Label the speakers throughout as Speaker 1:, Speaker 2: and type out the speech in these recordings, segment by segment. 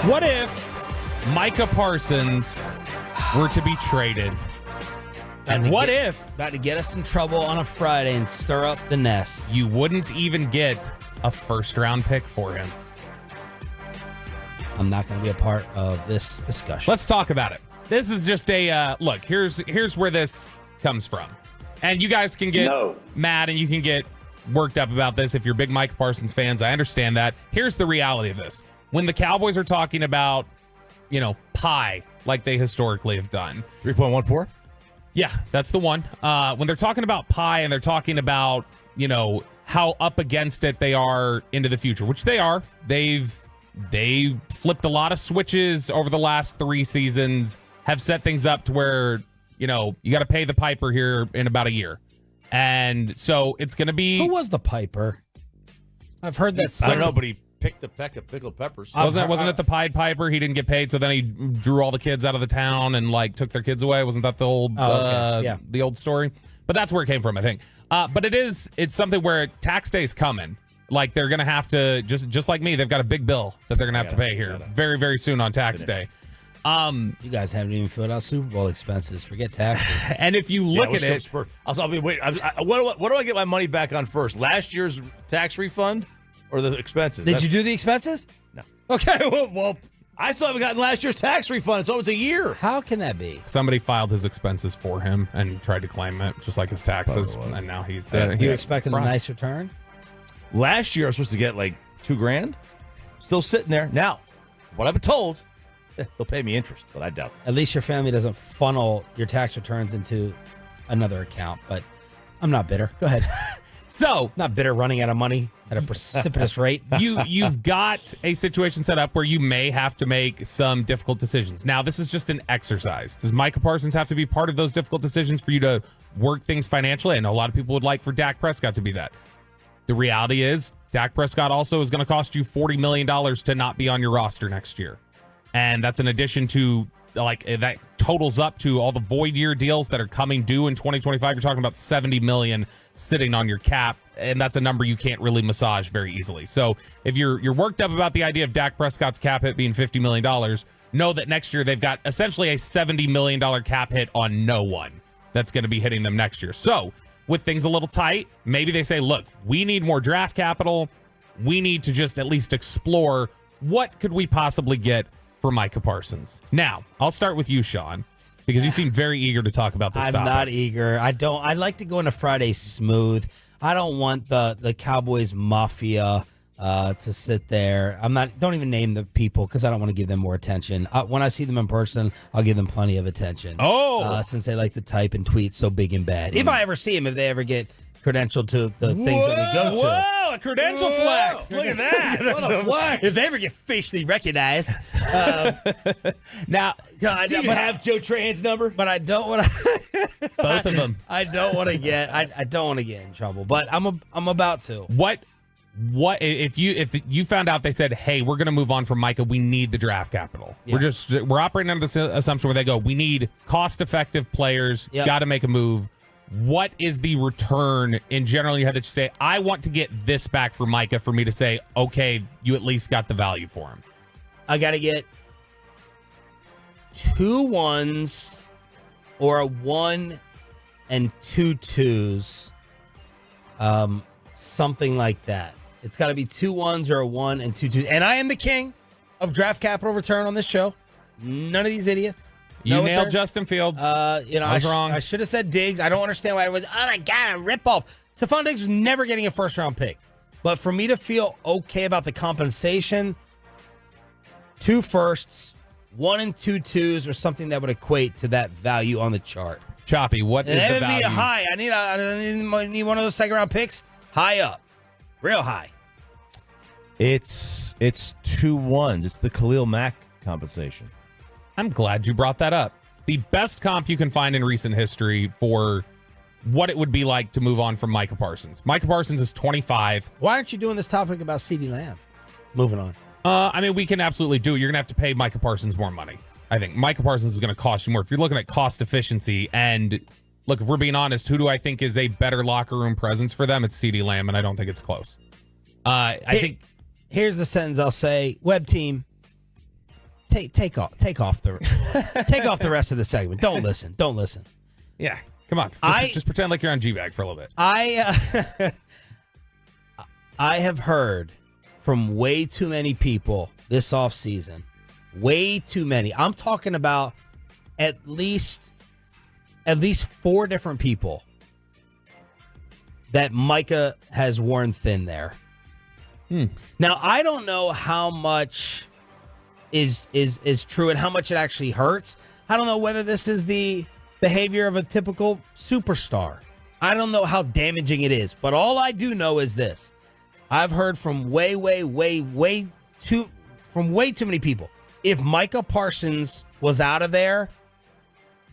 Speaker 1: What if Micah Parsons were to be traded? And what if...
Speaker 2: About to get us in trouble on a Friday and stir up the nest.
Speaker 1: You wouldn't even get a first-round pick for him.
Speaker 2: I'm not going to be a part of this discussion.
Speaker 1: Let's talk about it. This is just a... look, here's where this comes from. And you guys can get mad and you can get worked up about this if you're big Micah Parsons fans. I understand that. Here's the reality of this. When the Cowboys are talking about, pie, like they historically have done.
Speaker 3: 3.14?
Speaker 1: Yeah, that's the one. When they're talking about pie and they're talking about, how up against it they are into the future, which they are. They flipped a lot of switches over the last 3 seasons, have set things up to where, you got to pay the piper here in about a year. And so it's going to be...
Speaker 2: Who was the piper? I've heard that.
Speaker 3: I don't know, but he picked a peck of pickled peppers.
Speaker 1: Wasn't it the Pied Piper? He didn't get paid, so then he drew all the kids out of the town and took their kids away. Wasn't that the old the old story? But that's where it came from, I think. But it's something where tax day's coming. Like they're gonna have to just like me, they've got a big bill that they're gonna have to pay here very, very soon on tax day.
Speaker 2: You guys haven't even filled out Super Bowl expenses. Forget taxes.
Speaker 1: And if you look at it,
Speaker 3: what do I get my money back on first? Last year's tax refund or the expenses?
Speaker 2: Did you do the expenses?
Speaker 3: No.
Speaker 2: Okay, well,
Speaker 3: I still haven't gotten last year's tax refund. It's almost a year.
Speaker 2: How can that be?
Speaker 1: somebody filed his expenses for him and tried to claim it, just like his taxes, and now he's
Speaker 2: You expecting a nice return?
Speaker 3: Last year I was supposed to get like $2,000. Still sitting there. Now, what I've been told, they'll pay me interest, but I doubt that.
Speaker 2: At least your family doesn't funnel your tax returns into another account, but I'm not bitter. Go ahead.
Speaker 1: So,
Speaker 2: not bitter running out of money at a precipitous rate.
Speaker 1: You've got a situation set up where you may have to make some difficult decisions. Now, this is just an exercise. Does Micah Parsons have to be part of those difficult decisions for you to work things financially? I know a lot of people would like for Dak Prescott to be that. The reality is, Dak Prescott also is going to cost you $40 million to not be on your roster next year. And that's in addition to, that totals up to all the void year deals that are coming due in 2025. You're talking about $70 million sitting on your cap, and that's a number you can't really massage very easily. So if you're worked up about the idea of Dak Prescott's cap hit being $50 million, know that next year they've got essentially a $70 million cap hit on no one that's going to be hitting them next year. So with things a little tight, maybe they say, look, we need more draft capital. We need to just at least explore what could we possibly get for Micah Parsons. Now, I'll start with you, Sean, because you seem very eager to talk about this topic.
Speaker 2: I'm not eager. I like to go into Friday smooth. I don't want the Cowboys mafia to sit there. Don't even name the people because I don't want to give them more attention. When I see them in person, I'll give them plenty of attention. Since they like to type and tweet so big and bad. If I ever see them, if they ever get credentialed to the things that we go to.
Speaker 1: Whoa, a credential flex. Look at that.
Speaker 2: What a flex. If they ever get facially recognized. Now,
Speaker 3: do you have Joe Trahan's number?
Speaker 2: But I don't want to.
Speaker 1: Both of them.
Speaker 2: I don't want to get. I don't want to get in trouble. But I'm about to.
Speaker 1: What if you found out they said, hey, we're going to move on from Micah, we need the draft capital. Yeah. We're operating under the assumption where they go, we need cost-effective players, got to make a move. What is the return in general you have that you say, I want to get this back for Micah for me to say, okay, you at least got the value for him?
Speaker 2: I got to get 2 1s or a 1 and 2 2s, something like that. It's got to be 2 1s or a 1 and 2 2s. And I am the king of draft capital return on this show. None of these idiots.
Speaker 1: You nailed Justin Fields. I was wrong.
Speaker 2: I should have said Diggs. I don't understand why it was, oh my God, a ripoff. Stephon Diggs was never getting a first-round pick. But for me to feel okay about the compensation, 2 firsts, 1 and 2 2s, or something that would equate to that value on the chart.
Speaker 1: Choppy, what is the value?
Speaker 2: It would be a high. I need one of those second-round picks high up. Real high.
Speaker 3: It's 2 1s. It's the Khalil Mack compensation.
Speaker 1: I'm glad you brought that up. The best comp you can find in recent history for what it would be like to move on from Micah Parsons. Micah Parsons is 25.
Speaker 2: Why aren't you doing this topic about CeeDee Lamb? Moving on.
Speaker 1: We can absolutely do it. You're going to have to pay Micah Parsons more money. I think Micah Parsons is going to cost you more. If you're looking at cost efficiency, and look, if we're being honest, who do I think is a better locker room presence for them? It's CeeDee Lamb, and I don't think it's close. I think
Speaker 2: here's the sentence I'll say. Web team. take off the rest of the segment. Don't listen.
Speaker 1: Yeah, come on. Just pretend like you're on G-Bag for a little bit.
Speaker 2: I have heard from way too many people this offseason. Way too many. I'm talking about at least 4 different people that Micah has worn thin there. Now, I don't know how much is true and how much it actually hurts. I don't know whether this is the behavior of a typical superstar. I don't know how damaging it is, but all I do know is this. I've heard from way too many people. If Micah Parsons was out of there,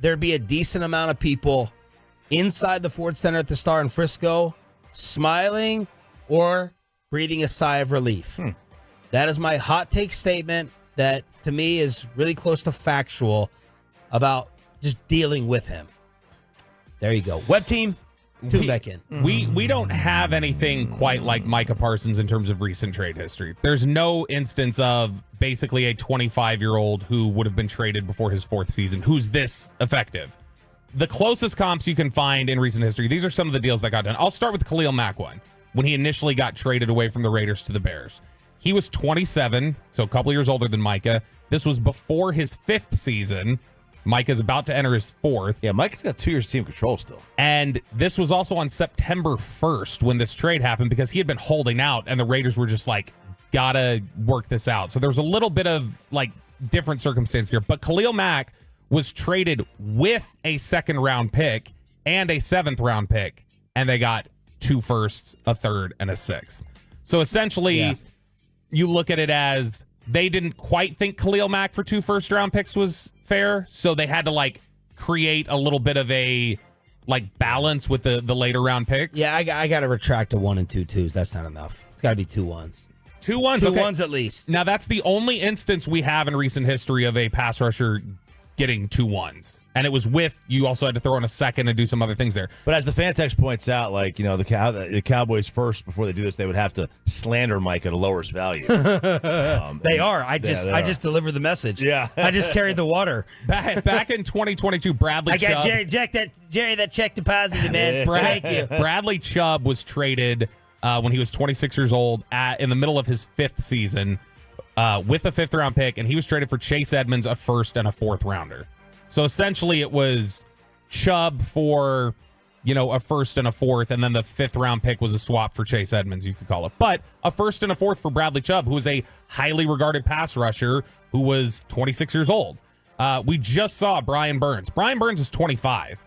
Speaker 2: there'd be a decent amount of people inside the Ford Center at the Star in Frisco smiling or breathing a sigh of relief. That is my hot take statement that, to me, is really close to factual about just dealing with him. There you go. Web team, tune back in.
Speaker 1: We don't have anything quite like Micah Parsons in terms of recent trade history. There's no instance of basically a 25-year-old who would have been traded before his 4th season who's this effective. The closest comps you can find in recent history, these are some of the deals that got done. I'll start with the Khalil Mack one. When he initially got traded away from the Raiders to the Bears, he was 27, so a couple years older than Micah. This was before his 5th season. Micah's about to enter his 4th.
Speaker 3: Yeah, Micah's got 2 years of team control still.
Speaker 1: And this was also on September 1st when this trade happened because he had been holding out and the Raiders were just like, gotta work this out. So there was a little bit of like different circumstance here. But Khalil Mack was traded with a 2nd round pick and a 7th round pick, and they got 2 firsts, a 3rd, and a 6th. So essentially, you look at it as they didn't quite think Khalil Mack for 2 first-round picks was fair, so they had to like create a little bit of a like balance with the later round picks.
Speaker 2: Yeah, I got to retract a 1 and 2 twos. That's not enough. It's got to be 2 ones.
Speaker 1: 2 ones,
Speaker 2: 2
Speaker 1: okay.
Speaker 2: ones at least.
Speaker 1: Now that's the only instance we have in recent history of a pass rusher getting 2 ones, and it was with you also had to throw in a 2nd and do some other things there.
Speaker 3: But as the fan text points out, like, you know, the Cowboys first, before they do this, they would have to slander Micah to lower his value.
Speaker 2: They are. I just delivered the message.
Speaker 3: Yeah.
Speaker 2: I just carried the water.
Speaker 1: Back in 2022, Bradley Chubb.
Speaker 2: I got Jerry that check deposited, man. Thank you.
Speaker 1: Bradley Chubb was traded when he was 26 years old in the middle of his 5th season. With a 5th round pick, and he was traded for Chase Edmonds, a 1st and a 4th rounder. So essentially it was Chubb for, a 1st and a 4th, and then the 5th round pick was a swap for Chase Edmonds, you could call it. But a 1st and a 4th for Bradley Chubb, who was a highly regarded pass rusher who was 26 years old. We just saw Brian Burns. Brian Burns is 25.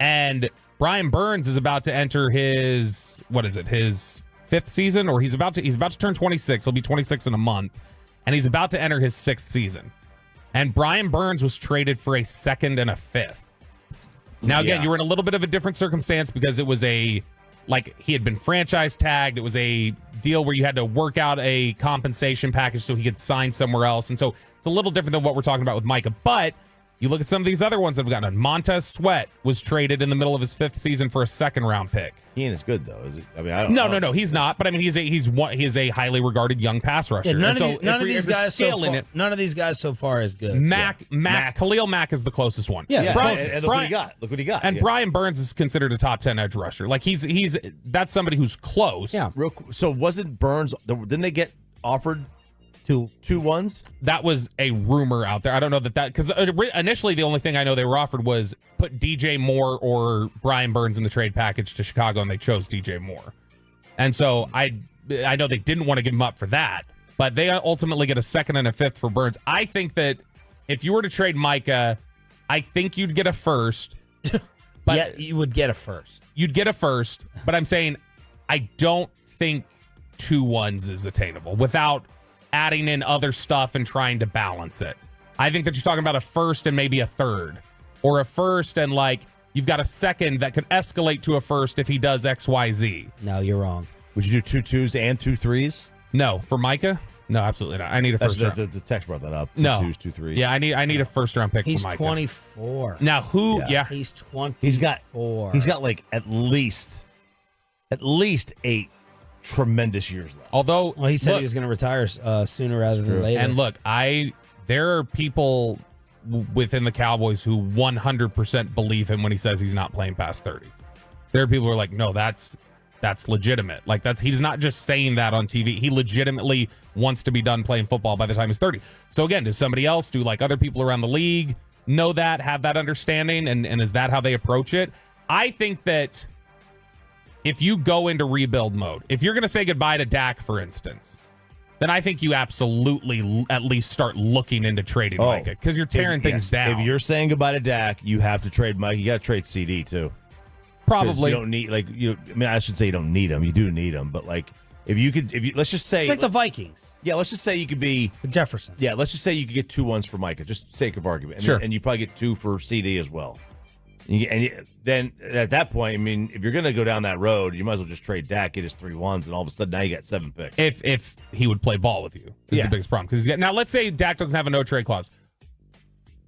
Speaker 1: And Brian Burns is about to enter his 5th season, or he's about to turn 26. He'll be 26 in a month, and he's about to enter his 6th season. And Brian Burns was traded for a 2nd and a 5th. Now, again, you were in a little bit of a different circumstance because it was he had been franchise tagged. It was a deal where you had to work out a compensation package so he could sign somewhere else. And so it's a little different than what we're talking about with Micah. But you look at some of these other ones that have gotten done. Montez Sweat was traded in the middle of his 5th season for a 2nd round pick.
Speaker 3: He ain't as good though, is he? I mean, I don't.
Speaker 1: No, he's not. But I mean, he's a highly regarded young pass rusher.
Speaker 2: Yeah, none of these guys so far is good.
Speaker 1: Khalil Mack is the closest one.
Speaker 3: And look what he got.
Speaker 1: And Brian Burns is considered a top 10 edge rusher. Like that's somebody who's close.
Speaker 2: Yeah.
Speaker 3: So wasn't Burns? Didn't they get offered 2 ones?
Speaker 1: That was a rumor out there. I don't know that because initially the only thing I know they were offered was put DJ Moore or Brian Burns in the trade package to Chicago, and they chose DJ Moore. And so I know they didn't want to give him up for that, but they ultimately get a 2nd and a 5th for Burns. I think that if you were to trade Micah, I think you'd get a 1st. But
Speaker 2: yeah, you would get a 1st.
Speaker 1: You'd get a 1st, but I'm saying I don't think 2 ones is attainable without adding in other stuff and trying to balance it. I think that you're talking about a 1st and maybe a 3rd, or a 1st and you've got a 2nd that could escalate to a 1st if he does XYZ.
Speaker 2: No, you're wrong.
Speaker 3: Would you do 2 2s and 2 3s?
Speaker 1: No, for Micah? No, absolutely not. I need a 1st round.
Speaker 3: The text brought that up. 2
Speaker 1: No.
Speaker 3: 2s, 2 3s.
Speaker 1: Yeah, I need a 1st round pick
Speaker 2: He's
Speaker 1: for Micah.
Speaker 2: 24.
Speaker 1: Now who? Yeah.
Speaker 2: He's 24.
Speaker 3: He's got at least 8 tremendous years left.
Speaker 1: Although,
Speaker 2: he said he was going to retire sooner rather than later.
Speaker 1: And look, I there are people within the Cowboys who 100% believe him when he says he's not playing past 30. There are people who are like, no, that's legitimate. Like he's not just saying that on TV. He legitimately wants to be done playing football by the time he's 30. So again, does somebody else, do like other people around the league know that, have that understanding, and is that how they approach it? I think that if you go into rebuild mode, if you're going to say goodbye to Dak, for instance, then I think you absolutely at least start looking into trading Micah, because you're tearing things down.
Speaker 3: If you're saying goodbye to Dak, you have to trade Micah. You got to trade CD too.
Speaker 1: Probably.
Speaker 3: You don't need I should say you don't need him. You do need him, but like if you let's just say
Speaker 2: it's like the Vikings.
Speaker 3: Yeah, let's just say you could be
Speaker 2: Jefferson.
Speaker 3: Yeah, let's just say you could get 2 1s for Micah, just sake of argument. And,
Speaker 1: sure.
Speaker 3: And you probably get 2 for CD as well. Then at that point, I mean, if you're going to go down that road, you might as well just trade Dak, get his 3 1s, and all of a sudden now you got 7 picks.
Speaker 1: If he would play ball with you is the biggest problem. Because now let's say Dak doesn't have a no trade clause.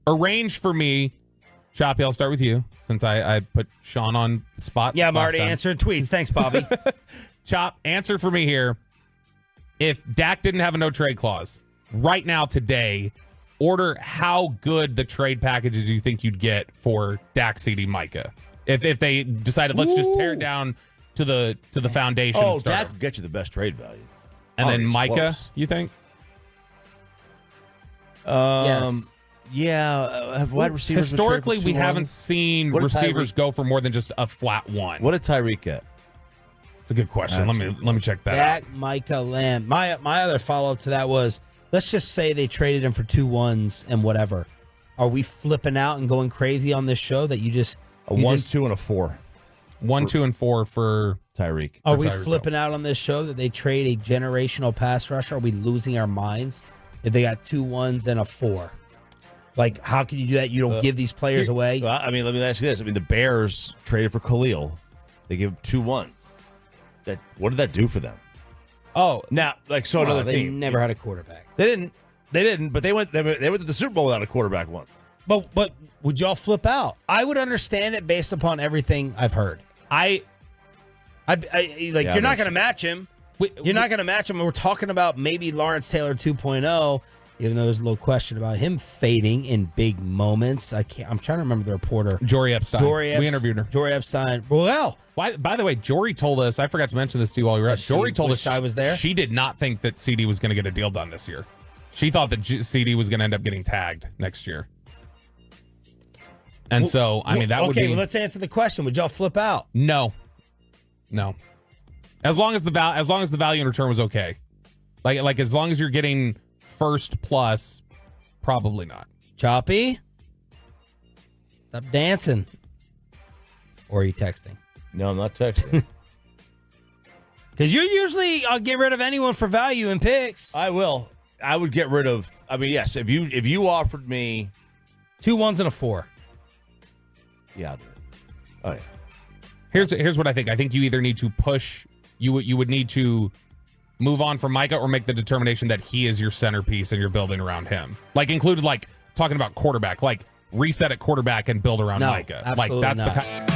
Speaker 1: Arrange for me, Choppy, I'll start with you since I put Shan on the spot.
Speaker 2: Yeah, I'm already answering tweets. Thanks, Bobby.
Speaker 1: Chop, answer for me here. If Dak didn't have a no trade clause, right now today, order how good the trade packages you think you'd get for Dak, CD, Micah. If they decided let's just tear it down to the foundation.
Speaker 3: Oh, Dak will get you the best trade value.
Speaker 1: And then Micah,
Speaker 3: close.
Speaker 1: You think?
Speaker 2: Yes.
Speaker 3: Yeah, have wide receivers
Speaker 1: historically we haven't seen receivers go for more than just a flat 1.
Speaker 3: What did Tyreek get?
Speaker 1: It's a good question. Let me check that
Speaker 2: Dak,
Speaker 1: out.
Speaker 2: Micah, Lamb. My other follow-up to that was, let's just say they traded him for 2 1s and whatever. Are we flipping out and going crazy on this show that you just
Speaker 3: A 1, 2, and a 4.
Speaker 1: 1, 2, and 4 for
Speaker 3: Tyreek.
Speaker 2: Are we flipping out on this show that they trade a generational pass rusher? Are we losing our minds if they got 2 1s and a 4? Like, how can you do that? You don't give these players away?
Speaker 3: Well, I mean, let me ask you this. I mean, the Bears traded for Khalil. They gave 2 1s. What did that do for them?
Speaker 1: Oh,
Speaker 3: now, another
Speaker 2: they
Speaker 3: team.
Speaker 2: never had a quarterback.
Speaker 3: They didn't, but they went to the Super Bowl without a quarterback once.
Speaker 2: But would y'all flip out? I would understand it based upon everything I've heard. You're not going to match him. You're not going to match him. We're talking about maybe Lawrence Taylor 2.0, even though there's a little question about him fading in big moments. I'm trying to remember the reporter.
Speaker 1: Jory Epstein. We interviewed her.
Speaker 2: Jory Epstein. Well,
Speaker 1: by the way, Jory told us, I forgot to mention this to you while you were out. Jory told us
Speaker 2: I was there.
Speaker 1: She did not think that CD was going to get a deal done this year. She thought that CD was going to end up getting tagged next year. And that would be...
Speaker 2: Okay, well, let's answer the question. Would y'all flip out?
Speaker 1: No. As long as the value in return was okay. Like as long as you're getting first plus, probably not.
Speaker 2: Choppy? Stop dancing. Or are you texting?
Speaker 3: No, I'm not texting.
Speaker 2: Because you usually get rid of anyone for value in picks.
Speaker 3: I will. I would get rid of. I mean, yes. If you offered me
Speaker 2: 2 1s and a 4.
Speaker 3: Yeah, I'll do it. Oh yeah.
Speaker 1: Here's what I think. I think you either need to push. You would need to move on from Micah or make the determination that he is your centerpiece and you're building around him. Like included, like talking about quarterback, like reset at quarterback and build around Micah.
Speaker 2: Absolutely
Speaker 1: Like that's
Speaker 2: not.
Speaker 1: the kind.